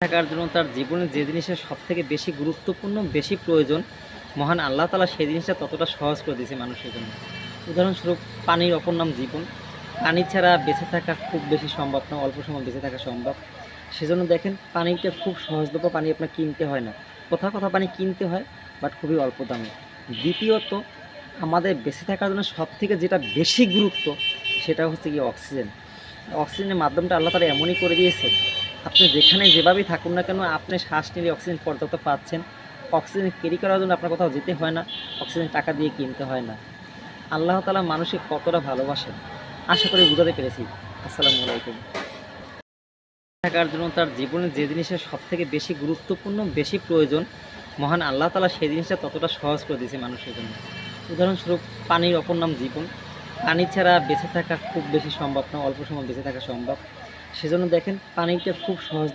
থাকার জন্য তার জীবনে যে জিনিসের সবথেকে বেশি গুরুত্বপূর্ণ, বেশি প্রয়োজন, মহান আল্লাহ তাআলা সেই জিনিসটা ততটা সহজ করে দিয়েছে মানুষের জন্য। উদাহরণস্বরূপ পানির অপর নাম জীবন। পানি ছাড়া বেঁচে থাকা খুব বেশি সম্ভব না, অল্প সময় বেঁচে থাকা সম্ভব। সেজন্য দেখেন পানিটা খুব সহজলভ্য, পানি আপনার কিনতে হয় না। কোথাও, কোথাও পানি কিনতে হয় বাট খুবই অল্প দামে। দ্বিতীয়ত আমাদের বেঁচে থাকার জন্য সবথেকে যেটা বেশি গুরুত্ব সেটা হচ্ছে গিয়ে অক্সিজেন। অক্সিজেনের মাধ্যমটা আল্লাহ তাআলা এমনই করে দিয়েছে, আপনি যেখানে যেভাবেই থাকুন না কেন আপনি শ্বাস নিলে অক্সিজেন পর্যাপ্ত পাচ্ছেন। অক্সিজেন ক্যারি করার জন্য আপনার কোথাও যেতে হয় না, অক্সিজেন টাকা দিয়ে কিনতে হয় না। আল্লাহ তাআলা মানুষকে কতটা ভালোবাসেন আশা করি বুঝাতে পেরেছি। আসসালামু আলাইকুম। থাকার জন্য তার জীবনে যে জিনিসের সবথেকে বেশি গুরুত্বপূর্ণ, বেশি প্রয়োজন, মহান আল্লাহ তাআলা সেই জিনিসটা ততটা সহজ করে দিয়েছে মানুষের জন্য। উদাহরণস্বরূপ পানির অপর নাম জীবন। পানি ছাড়া বেঁচে থাকা খুব বেশি সম্ভব না, অল্প সময় বেঁচে থাকা সম্ভব। সেজন্য দেখেন পানিটা খুব সহজ